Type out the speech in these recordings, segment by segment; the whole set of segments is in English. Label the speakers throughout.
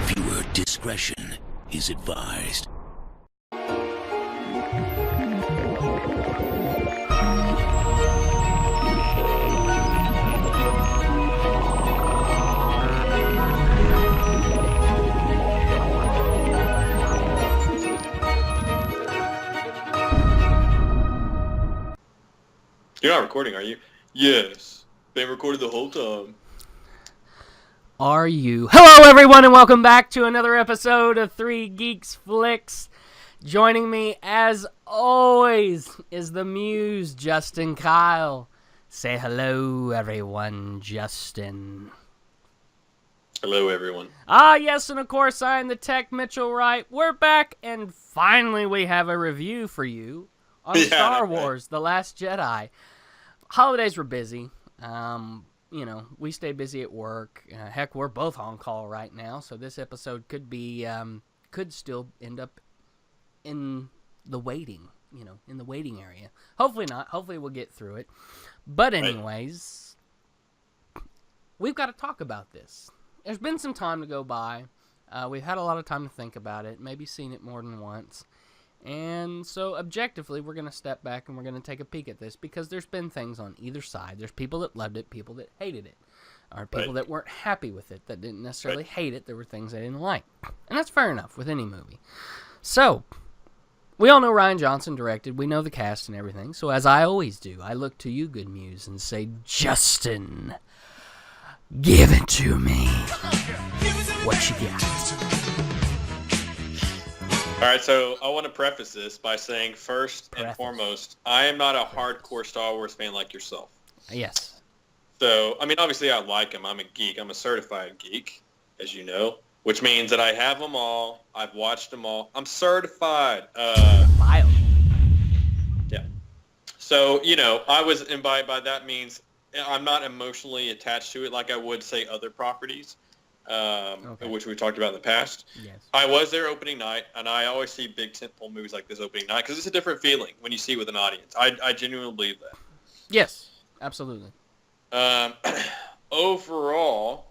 Speaker 1: Viewer discretion is advised.
Speaker 2: You're not recording, are you? Yes. Been recorded the whole time.
Speaker 3: Are you? Hello, everyone, and welcome back to another episode of Three Geeks Flix. Joining me, as always, is the muse, Justin Kyle. Say hello, everyone, Justin.
Speaker 2: Hello, everyone.
Speaker 3: Yes, and of course, I am the Tech Mitchell Wright. We're back, and finally we have a review for you on Star Wars, The Last Jedi. Holidays were busy. We stay busy at work. Heck, we're both on call right now, so this episode could still end up in the waiting area. Hopefully not. Hopefully we'll get through it. But anyways, we've got to talk about this. There's been some time to go by. We've had a lot of time to think about it, maybe seen it more than once. And so, objectively, we're going to step back and we're going to take a peek at this because there's been things on either side. There's people that loved it, people that hated it, or people that weren't happy with it, that didn't necessarily hate it. There were things they didn't like. And that's fair enough with any movie. So, we all know Rian Johnson directed. We know the cast and everything. So, as I always do, I look to you, good muse, and say, Justin, give it to me. What you got?
Speaker 2: All right, so I want to preface this by saying first and foremost, I am not a hardcore Star Wars fan like yourself.
Speaker 3: Yes.
Speaker 2: So, I mean, obviously I like them. I'm a geek. I'm a certified geek, as you know, which means that I have them all. I've watched them all. I'm certified.
Speaker 3: Wild.
Speaker 2: Yeah. So, I was imbibed by that means I'm not emotionally attached to it like I would, say, other properties. Which we talked about in the past.
Speaker 3: Yes.
Speaker 2: I was there opening night, and I always see big tentpole movies like this opening night because it's a different feeling when you see it with an audience. I genuinely believe that.
Speaker 3: Yes, absolutely.
Speaker 2: Overall,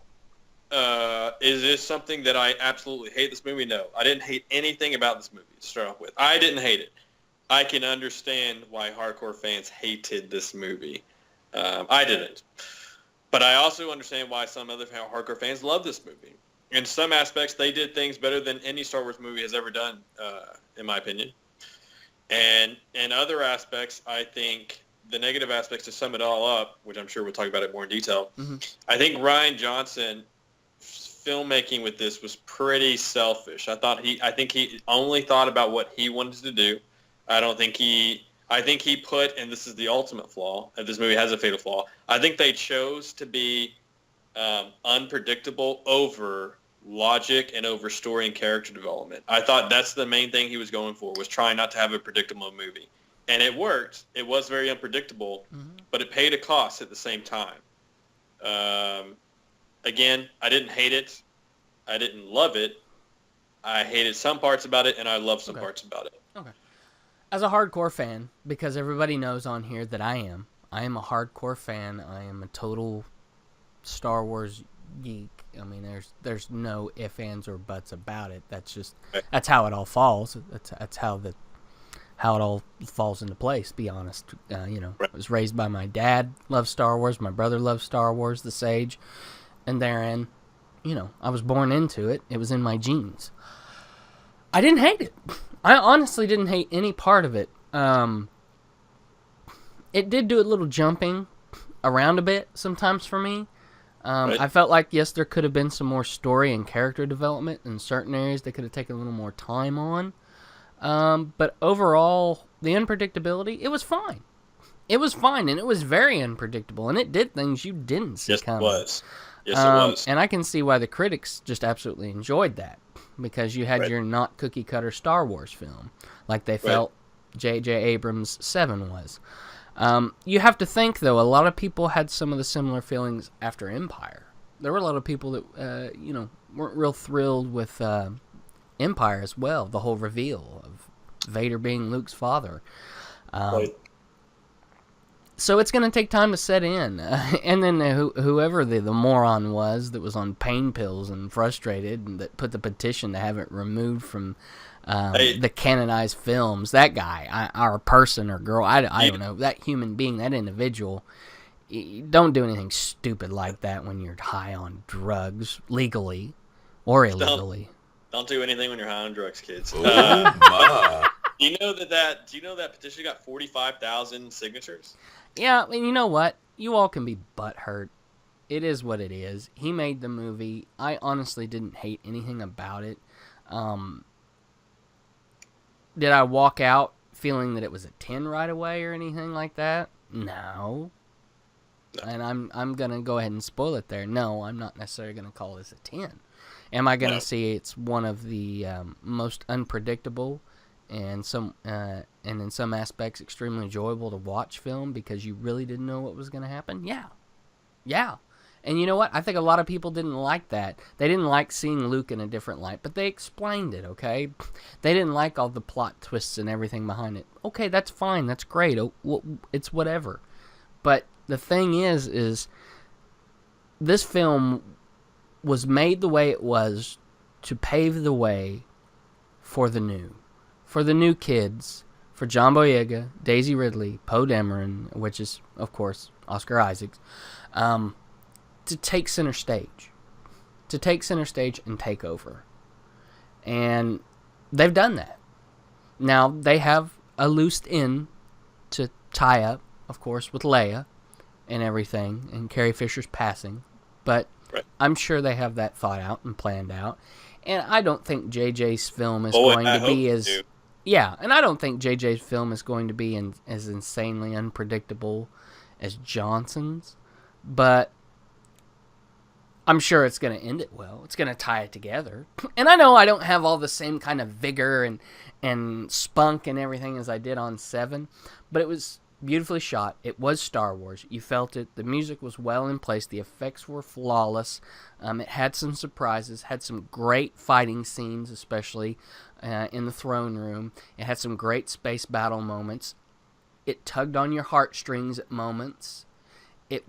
Speaker 2: is this something that I absolutely hate this movie? No. I didn't hate anything about this movie to start off with. I didn't hate it. I can understand why hardcore fans hated this movie. I didn't. But I also understand why some other hardcore fans love this movie. In some aspects, they did things better than any Star Wars movie has ever done, in my opinion. And in other aspects, I think the negative aspects, to sum it all up, which I'm sure we'll talk about it more in detail, I think Rian Johnson filmmaking with this was pretty selfish. I think he only thought about what he wanted to do. I think he put, and this is the ultimate flaw, and this movie has a fatal flaw, I think they chose to be unpredictable over logic and over story and character development. I thought that's the main thing he was going for, was trying not to have a predictable movie. And it worked. It was very unpredictable, but it paid a cost at the same time. Again, I didn't hate it. I didn't love it. I hated some parts about it, and I loved some parts about it.
Speaker 3: Okay. As a hardcore fan, because everybody knows on here that I am a hardcore fan. I am a total Star Wars geek. I mean, there's no ifs, ands, or buts about it. That's how it all falls. That's how it all falls into place. Be honest, I was raised by my dad. Loves Star Wars. My brother loves Star Wars, the Sage, and therein, I was born into it. It was in my genes. I didn't hate it. I honestly didn't hate any part of it. It did do a little jumping around a bit sometimes for me. I felt like, yes, there could have been some more story and character development in certain areas they could have taken a little more time on. But overall, the unpredictability, it was fine. It was fine, and it was very unpredictable, and it did things you didn't see coming.
Speaker 2: Yes, it was.
Speaker 3: And I can see why the critics just absolutely enjoyed that. Because you had your not cookie-cutter Star Wars film, like they felt J.J. Abrams' 7 was. You have to think, though, a lot of people had some of the similar feelings after Empire. There were a lot of people that, weren't real thrilled with Empire as well, the whole reveal of Vader being Luke's father. So it's going to take time to set in. And then whoever the moron was that was on pain pills and frustrated and that put the petition to have it removed from the canonized films, that guy, or person or girl, I don't know, that human being, that individual, don't do anything stupid like that when you're high on drugs, legally or illegally.
Speaker 2: Don't do anything when you're high on drugs, kids.
Speaker 1: Oh, my.
Speaker 2: Do you know that petition got 45,000 signatures?
Speaker 3: Yeah, and you know what? You all can be butthurt. It is what it is. He made the movie. I honestly didn't hate anything about it. Did I walk out feeling that it was a 10 right away or anything like that? No. And I'm going to go ahead and spoil it there. No, I'm not necessarily going to call this a 10. Am I going to see it's one of the most unpredictable and in some aspects extremely enjoyable to watch film because you really didn't know what was going to happen? Yeah. And you know what? I think a lot of people didn't like that. They didn't like seeing Luke in a different light, but they explained it, okay? They didn't like all the plot twists and everything behind it. Okay, that's fine. That's great. It's whatever. But the thing is this film was made the way it was to pave the way for the new. For the new kids, for John Boyega, Daisy Ridley, Poe Dameron, which is, of course, Oscar Isaacs, to take center stage. To take center stage and take over. And they've done that. Now, they have a loose end to tie up, of course, with Leia and everything, and Carrie Fisher's passing. But I'm sure they have that thought out and planned out. And I don't think JJ's film is going to be as... Yeah, and I don't think JJ's film is going to be as insanely unpredictable as Johnson's, but I'm sure it's going to end it well. It's going to tie it together. And I know I don't have all the same kind of vigor and spunk and everything as I did on 7, but it was beautifully shot. It was Star Wars. You felt it. The music was well in place. The effects were flawless. It had some surprises, had some great fighting scenes, especially in the throne room. It had some great space battle moments. It tugged on your heartstrings at moments. It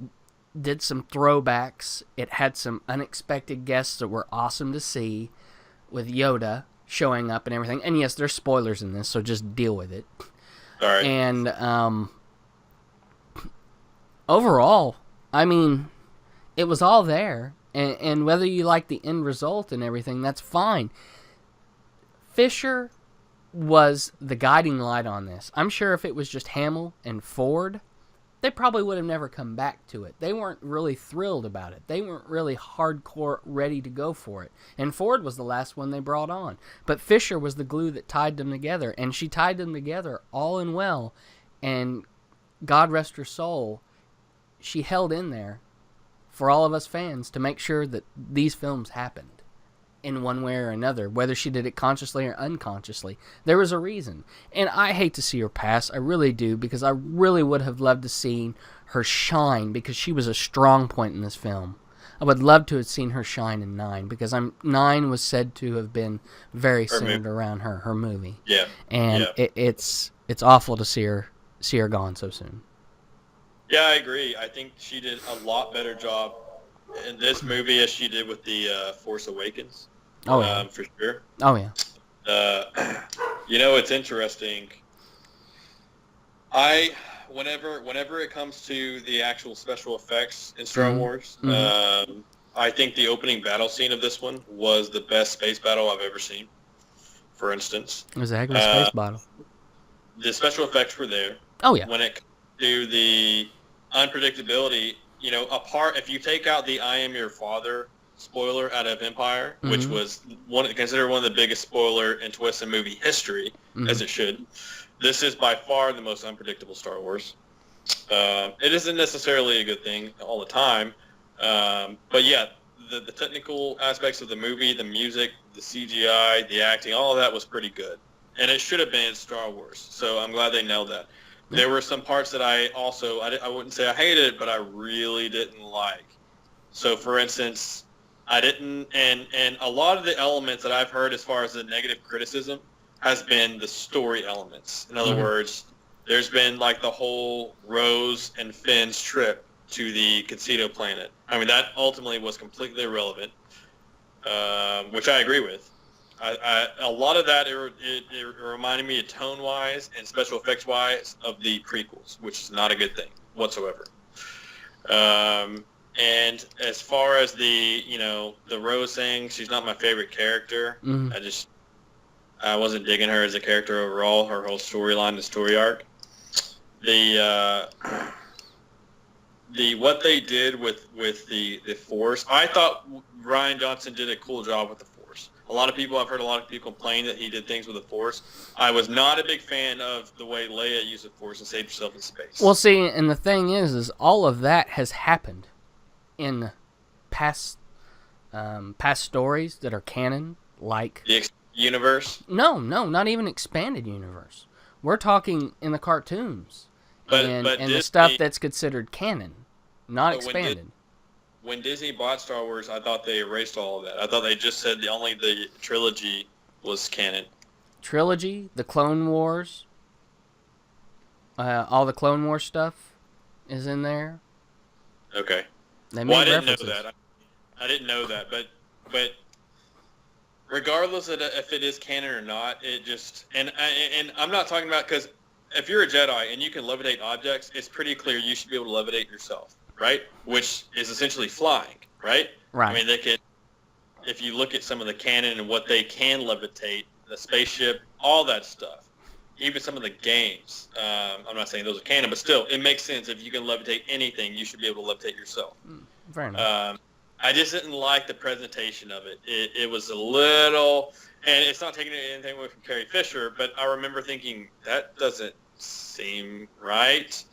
Speaker 3: did some throwbacks. It had some unexpected guests that were awesome to see, with Yoda showing up and everything. And yes, there's spoilers in this, so just deal with it.
Speaker 2: All right.
Speaker 3: And overall, I mean, it was all there. And whether you like the end result and everything, that's fine. Fisher was the guiding light on this. I'm sure if it was just Hamill and Ford, they probably would have never come back to it. They weren't really thrilled about it. They weren't really hardcore ready to go for it. And Ford was the last one they brought on. But Fisher was the glue that tied them together. And she tied them together all in well. And God rest her soul, she held in there for all of us fans to make sure that these films happened in one way or another, whether she did it consciously or unconsciously. There was a reason. And I hate to see her pass. I really do, because I really would have loved to see her shine, because she was a strong point in this film. I would love to have seen her shine in 9, because 9 was said to have been very centered around her movie.
Speaker 2: Yeah.
Speaker 3: And it's awful to see her gone so soon.
Speaker 2: Yeah, I agree. I think she did a lot better job in this movie as she did with the Force Awakens.
Speaker 3: Oh, yeah.
Speaker 2: For sure.
Speaker 3: Oh, yeah.
Speaker 2: It's interesting. Whenever it comes to the actual special effects in Star Wars, I think the opening battle scene of this one was the best space battle I've ever seen. For instance,
Speaker 3: it was a heck of a space battle.
Speaker 2: The special effects were there.
Speaker 3: Oh, yeah.
Speaker 2: When it comes to the unpredictability, if you take out the "I am your father" spoiler out of Empire, which was considered one of the biggest spoiler and twists in movie history, as it should. This is by far the most unpredictable Star Wars. It isn't necessarily a good thing all the time, but yeah, the technical aspects of the movie, the music, the CGI, the acting, all of that was pretty good, and it should have been Star Wars. So I'm glad they nailed that. There were some parts that I wouldn't say I hated it, but I really didn't like. So, for instance, I didn't, and a lot of the elements that I've heard as far as the negative criticism has been the story elements. In other words, There's been like the whole Rose and Finn's trip to the Casino planet. I mean, that ultimately was completely irrelevant, which I agree with. A lot of that, it reminded me of tone-wise and special effects-wise of the prequels, which is not a good thing whatsoever. And as far as the Rose saying she's not my favorite character, I wasn't digging her as a character overall, her whole storyline, the story arc. The what they did with the Force, I thought Rian Johnson did a cool job with the Force. I've heard a lot of people complain that he did things with the Force. I was not a big fan of the way Leia used the Force and saved herself in space.
Speaker 3: Well, see, and the thing is all of that has happened in past stories that are canon, like
Speaker 2: the universe.
Speaker 3: No, not even expanded universe. We're talking in the cartoons and Disney, the stuff that's considered canon, not expanded.
Speaker 2: When Disney bought Star Wars, I thought they erased all of that. I thought they just said only the trilogy was canon.
Speaker 3: Trilogy, the Clone Wars, all the Clone Wars stuff is in there.
Speaker 2: Okay.
Speaker 3: They made
Speaker 2: I didn't
Speaker 3: references.
Speaker 2: know that. I didn't know that, but regardless of if it is canon or not, it just and I'm not talking about, because if you're a Jedi and you can levitate objects, it's pretty clear you should be able to levitate yourself, right? Which is essentially flying, right?
Speaker 3: Right.
Speaker 2: I mean, they could, if you look at some of the canon and what they can levitate, the spaceship, all that stuff, even some of the games. I'm not saying those are canon, but still, it makes sense. If you can levitate anything, you should be able to levitate yourself.
Speaker 3: Fair enough.
Speaker 2: I just didn't like the presentation of it. It was a little, and it's not taking anything away from Carrie Fisher, but I remember thinking, that doesn't seem right.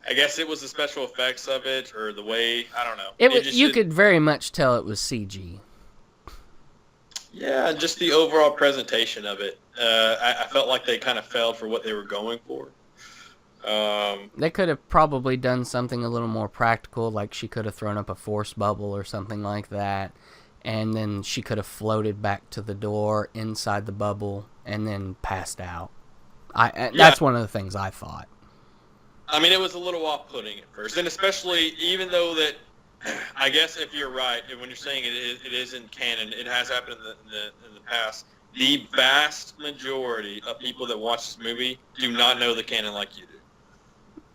Speaker 2: I guess it was the special effects of it, or the way, I don't know.
Speaker 3: You could very much tell it was CG.
Speaker 2: Yeah, just the overall presentation of it. I felt like they kind of failed for what they were going for.
Speaker 3: They could have probably done something a little more practical, like she could have thrown up a force bubble or something like that, and then she could have floated back to the door inside the bubble and then passed out. That's one of the things I thought.
Speaker 2: I mean, it was a little off-putting at first, and especially even though that, I guess if you're right, when you're saying it isn't canon, it has happened in the past. The vast majority of people that watch this movie do not know the canon like you do.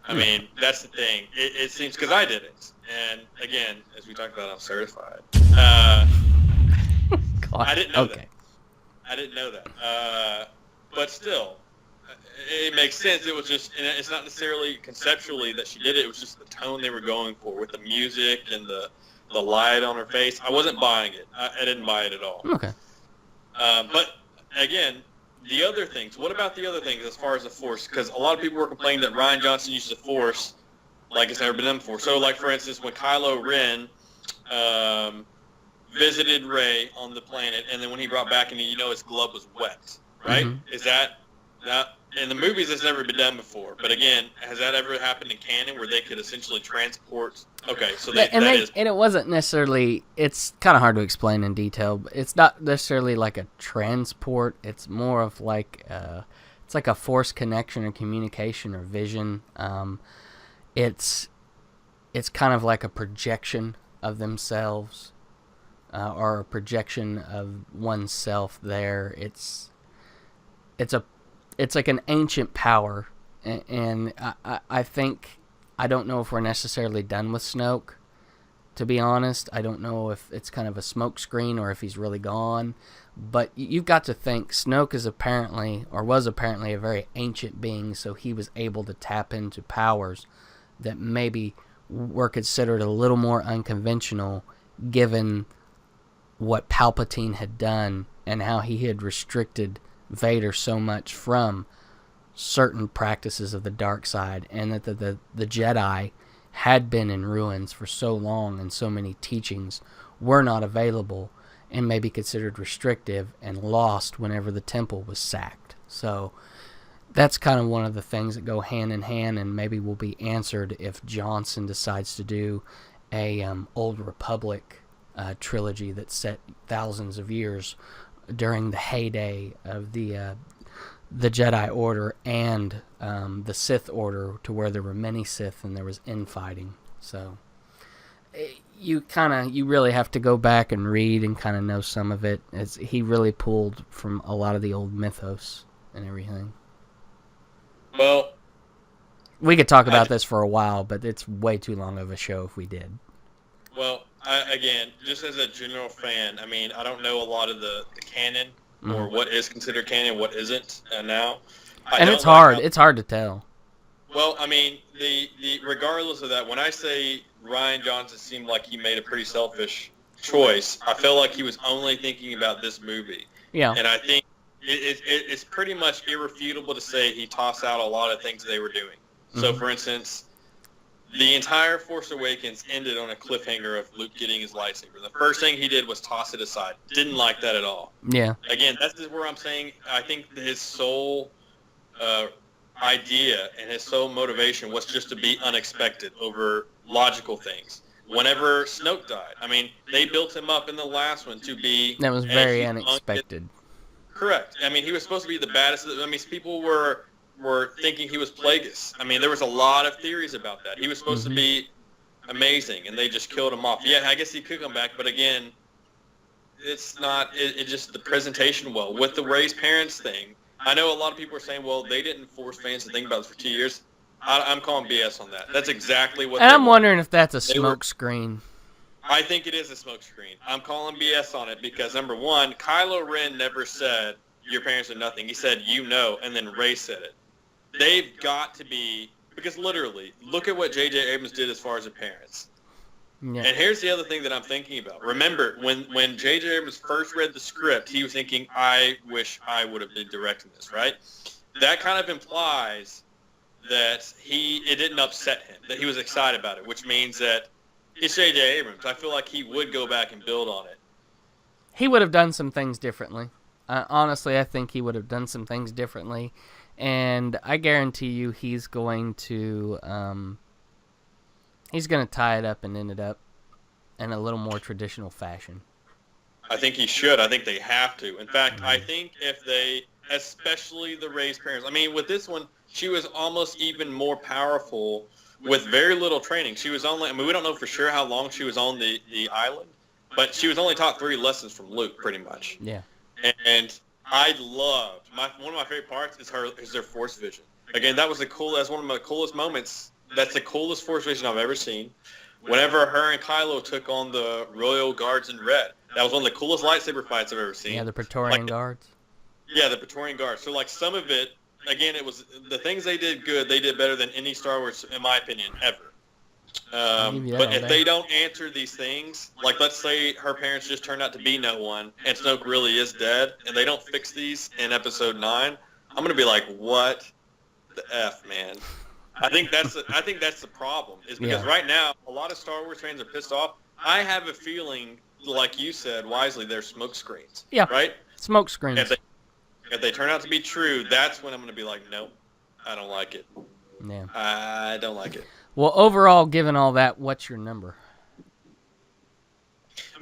Speaker 2: I mean, that's the thing. It seems, because I did it, and again, as we talked about, I'm certified. I didn't know that. I didn't know that. But still, it makes sense. It was just, and it's not necessarily conceptually that she did it. It was just the tone they were going for with the music and the light on her face. I wasn't buying it. I didn't buy it at all.
Speaker 3: Okay.
Speaker 2: But again, the other things. What about the other things as far as the Force? Because a lot of people were complaining that Rian Johnson used the Force like it's never been done before. So, like, for instance, when Kylo Ren visited Rey on the planet, and then when he brought back and his glove was wet, right? Mm-hmm. Is that in the movies? It's never been done before. But again, has that ever happened in canon where they could essentially transport? Okay, so
Speaker 3: and it wasn't necessarily. It's kind of hard to explain in detail. But it's not necessarily like a transport. It's more of like it's like a force connection or communication or vision. It's kind of like a projection of themselves, or a projection of oneself. There, it's like an ancient power, and I think, I don't know if we're necessarily done with Snoke, to be honest. I don't know if it's kind of a smoke screen or if he's really gone, but you've got to think Snoke was apparently a very ancient being, so he was able to tap into powers that maybe were considered a little more unconventional given what Palpatine had done and how he had restricted Vader so much from certain practices of the dark side, and that the Jedi had been in ruins for so long and so many teachings were not available and may be considered restrictive and lost whenever the temple was sacked. So that's kind of one of the things that go hand in hand, and maybe will be answered if Johnson decides to do a Old Republic trilogy that's set thousands of years during the heyday of the the Jedi Order and the Sith Order, to where there were many Sith and there was infighting. So you really have to go back and read and kind of know some of it, as he really pulled from a lot of the old mythos and everything.
Speaker 2: Well,
Speaker 3: we could talk about this for a while, but it's way too long of a show if we did.
Speaker 2: Well, again, just as a general fan, I mean, I don't know a lot of the canon or what is considered canon, what isn't now.
Speaker 3: And it's hard. It's hard to tell.
Speaker 2: Well, I mean, the regardless of that, when I say Rian Johnson seemed like he made a pretty selfish choice, I felt like he was only thinking about this movie.
Speaker 3: Yeah.
Speaker 2: And I think it's pretty much irrefutable to say he tossed out a lot of things they were doing. So, for instance, the entire Force Awakens ended on a cliffhanger of Luke getting his lightsaber. The first thing he did was toss it aside. Didn't like that at all.
Speaker 3: Yeah.
Speaker 2: Again, that's just where I'm saying I think his sole idea and his sole motivation was just to be unexpected over logical things. Whenever Snoke died, I mean, they built him up in the last one to be...
Speaker 3: That was very unexpected.
Speaker 2: Correct. I mean, he was supposed to be the baddest. I mean, people were thinking he was Plagueis. I mean, there was a lot of theories about that. He was supposed to be amazing, and they just killed him off. Yeah, I guess he could come back, but again, it's not. It just the presentation well with the Rey's parents thing. I know a lot of people are saying, well, they didn't force fans to think about this for 2 years. I'm calling BS on that. That's exactly what.
Speaker 3: And I'm wondering if that's a smoke screen.
Speaker 2: I think it is a smoke screen. I'm calling BS on it because, number one, Kylo Ren never said your parents are nothing. He said, you know, and then Rey said it. They've got to be, because literally, look at what J.J. Abrams did as far as the parents. Yeah. And here's the other thing that I'm thinking about. Remember, when J.J. Abrams first read the script, he was thinking, I wish I would have been directing this, right? That kind of implies that it didn't upset him, that he was excited about it, which means that it's J.J. Abrams. I feel like he would go back and build on it.
Speaker 3: He would have done some things differently. Honestly, I think he would have done some things differently. And I guarantee you he's going to tie it up and end it up in a little more traditional fashion.
Speaker 2: I think he should. I think they have to. In fact, I think if they, especially the Rey's parents, I mean, with this one, she was almost even more powerful with very little training. She was only, I mean, we don't know for sure how long she was on the island, but she was only taught 3 lessons from Luke, pretty much.
Speaker 3: Yeah.
Speaker 2: And I loved one of my favorite parts is their Force vision. Again, that's one of my coolest moments. That's the coolest Force vision I've ever seen. Whenever her and Kylo took on the Royal Guards in Red, that was one of the coolest lightsaber fights I've ever seen.
Speaker 3: Yeah, the Praetorian Guards.
Speaker 2: Yeah, the Praetorian Guards. So like some of it, again, it was the things they did good. They did better than any Star Wars, in my opinion, ever. But if they don't answer these things, like let's say her parents just turned out to be no one, and Snoke really is dead, and they don't fix these in Episode 9, I'm gonna be like, what the F, man? I think that's the problem, is because right now a lot of Star Wars fans are pissed off. I have a feeling, like you said wisely, they're smoke screens. Yeah. Right.
Speaker 3: Smoke screens.
Speaker 2: If they turn out to be true, that's when I'm gonna be like, nope, I don't like it.
Speaker 3: Yeah.
Speaker 2: I don't like it.
Speaker 3: Well, overall, given all that, what's your number?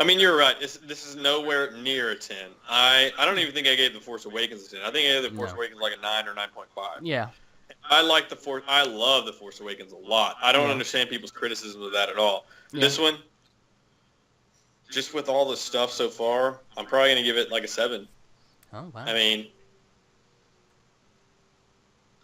Speaker 2: I mean, you're right. This is nowhere near a 10. I don't even think I gave The Force Awakens a 10. I think I gave The Force Awakens like a 9 or 9.5.
Speaker 3: Yeah.
Speaker 2: I love The Force Awakens a lot. I don't understand people's criticism of that at all. Yeah. This one, just with all the stuff so far, I'm probably going to give it like a 7.
Speaker 3: Oh, wow.
Speaker 2: I mean,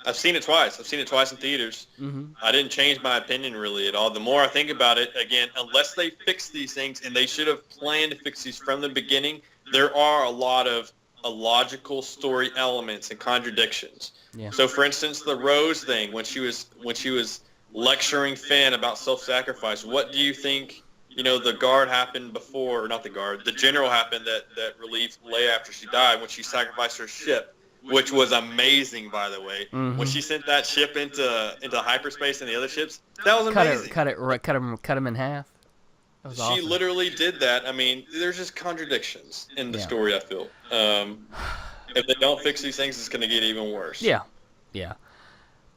Speaker 2: I've seen it twice. I've seen it twice in theaters. Mm-hmm. I didn't change my opinion really at all. The more I think about it, again, unless they fix these things, and they should have planned to fix these from the beginning, there are a lot of illogical story elements and contradictions. Yeah. So, for instance, the Rose thing, when she was lecturing Finn about self-sacrifice, what do you think? You know, the guard happened before, or not the guard, the general happened that relieved Leia after she died when she sacrificed her ship. Which was amazing, by the way. Mm-hmm. When she sent that ship into hyperspace and the other ships, that was amazing.
Speaker 3: Cut him in half. That was awesome.
Speaker 2: She literally did that. I mean, there's just contradictions in the story, I feel. If they don't fix these things, it's going to get even worse.
Speaker 3: Yeah.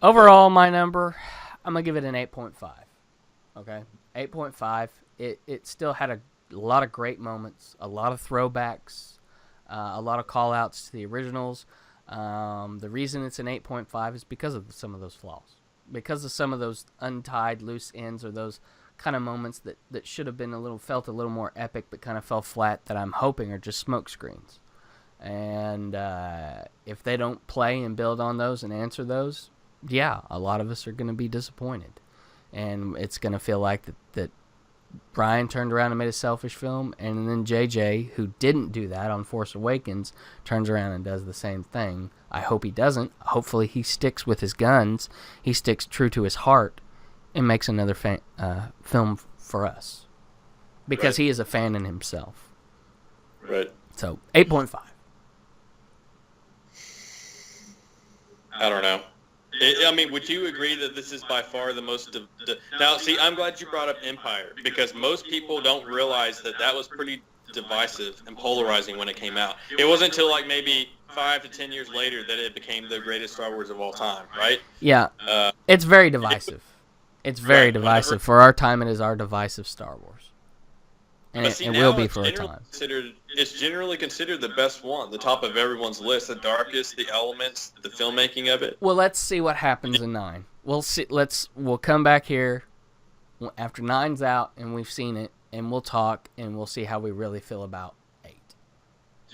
Speaker 3: Overall, my number, I'm going to give it an 8.5. Okay? 8.5. It still had a lot of great moments, a lot of throwbacks, a lot of call-outs to the originals. The reason it's an 8.5 is because of some of those flaws. Because of some of those untied loose ends or those kind of moments that should have been felt a little more epic but kind of fell flat that I'm hoping are just smoke screens. And if they don't play and build on those and answer those, yeah, a lot of us are going to be disappointed. And it's going to feel like that Brian turned around and made a selfish film, and then JJ, who didn't do that on Force Awakens, turns around and does the same thing. I hope he doesn't. Hopefully he sticks with his guns. He sticks true to his heart and makes another film for us. Because he is a fan in himself.
Speaker 2: Right.
Speaker 3: So, 8.5.
Speaker 2: I don't know. I mean, would you agree that this is by far the most... Now, see, I'm glad you brought up Empire, because most people don't realize that was pretty divisive and polarizing when it came out. It wasn't until like maybe 5 to 10 years later that it became the greatest Star Wars of all time, right?
Speaker 3: Yeah. It's very divisive. It's very divisive. For our time, it is our divisive Star Wars. And it will be for a time. It's
Speaker 2: generally considered the best one, the top of everyone's list, the darkest, the elements, the filmmaking of it.
Speaker 3: Well, let's see what happens in 9. We'll see. We'll come back here after 9's out and we've seen it, and we'll talk and we'll see how we really feel about 8.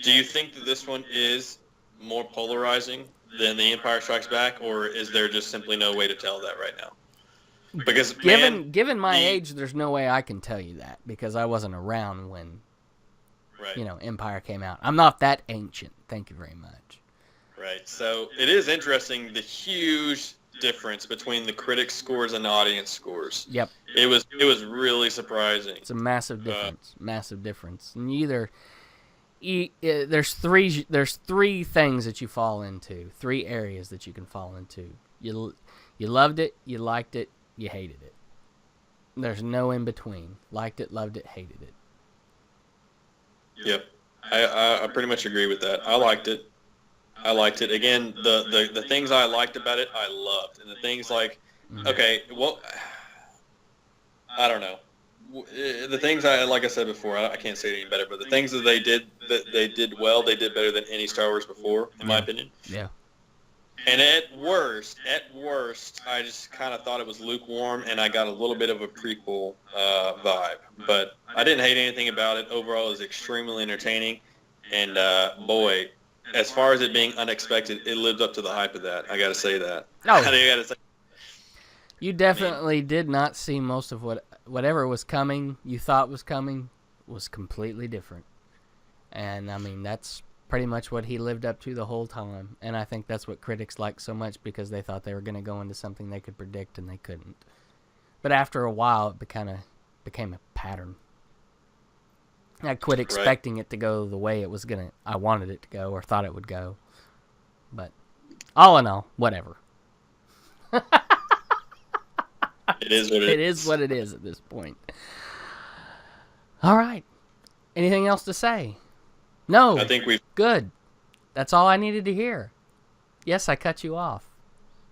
Speaker 2: Do you think that this one is more polarizing than The Empire Strikes Back, or is there just simply no way to tell that right now? Because
Speaker 3: given my age, there's no way I can tell you that, because I wasn't around when Empire came out. I'm not that ancient. Thank you very much.
Speaker 2: Right. So it is interesting, the huge difference between the critics' scores and the audience scores.
Speaker 3: Yep.
Speaker 2: It was really surprising.
Speaker 3: It's a massive difference. Massive difference. And there's three things that you fall into. 3 areas that you can fall into. You loved it, you liked it, you hated it. There's no in between. Liked it, loved it, hated it.
Speaker 2: Yep. I pretty much agree with that. I liked it. Again, the things I liked about it, I loved. And the things like, okay, well, I don't know. The things like I said before, I can't say it any better, but the things that they did well, they did better than any Star Wars before, in my opinion.
Speaker 3: Yeah.
Speaker 2: And at worst, I just kind of thought it was lukewarm, and I got a little bit of a prequel vibe. But I didn't hate anything about it. Overall, it was extremely entertaining. And, boy, as far as it being unexpected, it lived up to the hype of that. I got to say that.
Speaker 3: No.
Speaker 2: I gotta say.
Speaker 3: You definitely did not see most of whatever was coming, you thought was coming, was completely different. And, I mean, that's pretty much what he lived up to the whole time. And I think that's what critics like so much, because they thought they were going to go into something they could predict and they couldn't. But after a while, it kind of became a pattern. I quit expecting it to go the way I wanted it to go or thought it would go. But all in all, whatever.
Speaker 2: It is what it is.
Speaker 3: It is what it is at this point. All right. Anything else to say? No.
Speaker 2: I think we've...
Speaker 3: Good. That's all I needed to hear. Yes, I cut you off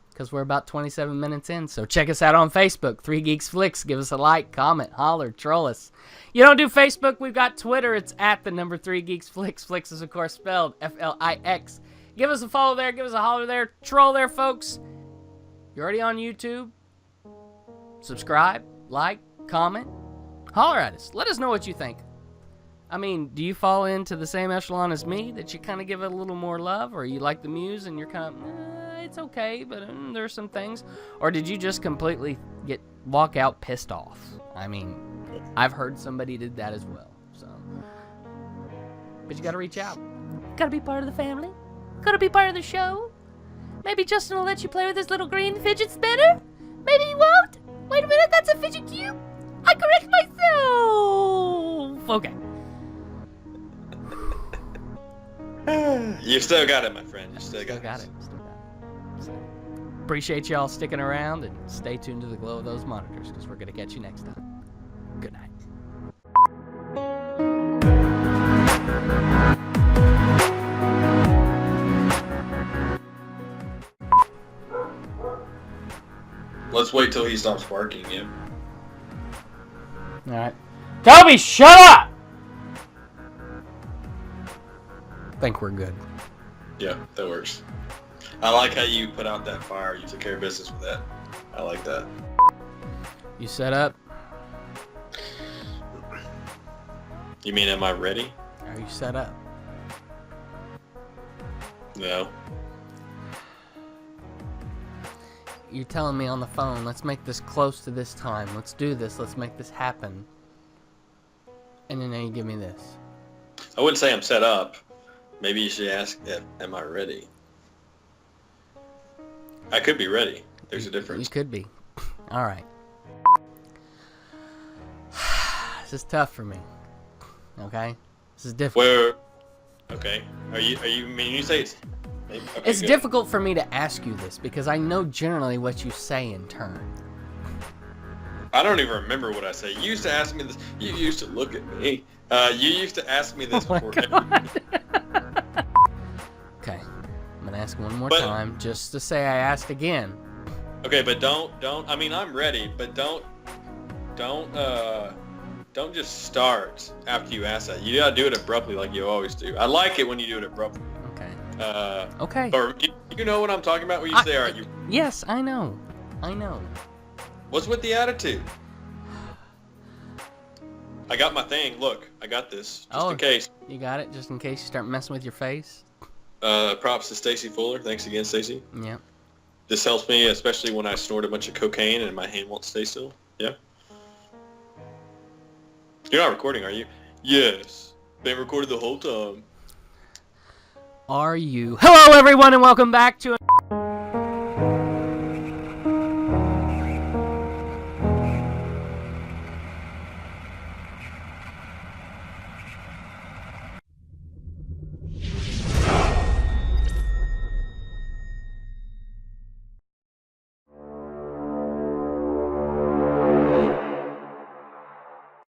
Speaker 3: because we're about 27 minutes in. So check us out on Facebook, 3 Geeks Flix. Give us a like, comment, holler, troll us. You don't do Facebook, we've got Twitter. It's at the number 3 Geeks Flix. Flix is, of course, spelled F-L-I-X. Give us a follow there. Give us a holler there. Troll there, folks. You're already on YouTube. Subscribe, like, comment. Holler at us. Let us know what you think. I mean, do you fall into the same echelon as me, that you kind of give it a little more love, or you like the Muse and you're kind of, it's okay, but there's some things, or did you just completely walk out pissed off? I mean, I've heard somebody did that as well, so. But you got to reach out. Got to be part of the family. Got to be part of the show. Maybe Justin will let you play with his little green fidget spinner. Maybe he won't. Wait a minute, that's a fidget cube. I correct myself. Okay.
Speaker 2: You still got it, my friend. You still got it.
Speaker 3: So, appreciate y'all sticking around, and stay tuned to the glow of those monitors, because we're going to catch you next time. Good night.
Speaker 2: Let's wait till he stops barking, yeah.
Speaker 3: All right. Toby, shut up! I think we're good.
Speaker 2: Yeah, that works. I like how you put out that fire. You took care of business with that. I like that.
Speaker 3: You set up?
Speaker 2: You mean, am I ready?
Speaker 3: Are you set up?
Speaker 2: No.
Speaker 3: You're telling me on the phone, let's make this close to this time. Let's do this. Let's make this happen. And then now you give me this.
Speaker 2: I wouldn't say I'm set up. Maybe you should ask, am I ready? I could be ready. There's a difference.
Speaker 3: You could be. All right. This is tough for me. Okay? This is difficult.
Speaker 2: Okay. Are you mean you say it's... Okay,
Speaker 3: It's
Speaker 2: good.
Speaker 3: difficult for me to ask you this because I know generally what you say in turn.
Speaker 2: I don't even remember what I say. You used to ask me this. You used to look at me. You used to ask me this
Speaker 3: Oh my
Speaker 2: before.
Speaker 3: God. Okay. I'm gonna ask one more time just to say I asked again.
Speaker 2: Okay, but don't. I mean, I'm ready, but don't just start after you ask that. You gotta do it abruptly, like you always do. I like it when you do it abruptly.
Speaker 3: Okay. Okay.
Speaker 2: Or you know what I'm talking about when you say, "All right, you."
Speaker 3: Yes, I know.
Speaker 2: What's with the attitude? I got my thing. Look, I got this just in case.
Speaker 3: You got it, just in case you start messing with your face.
Speaker 2: Props to Stacy Fuller. Thanks again, Stacy.
Speaker 3: Yep.
Speaker 2: This helps me, especially when I snort a bunch of cocaine and my hand won't stay still. Yeah. You're not recording, are you? Yes. Been recorded the whole time.
Speaker 3: Are you? Hello, everyone, and welcome back to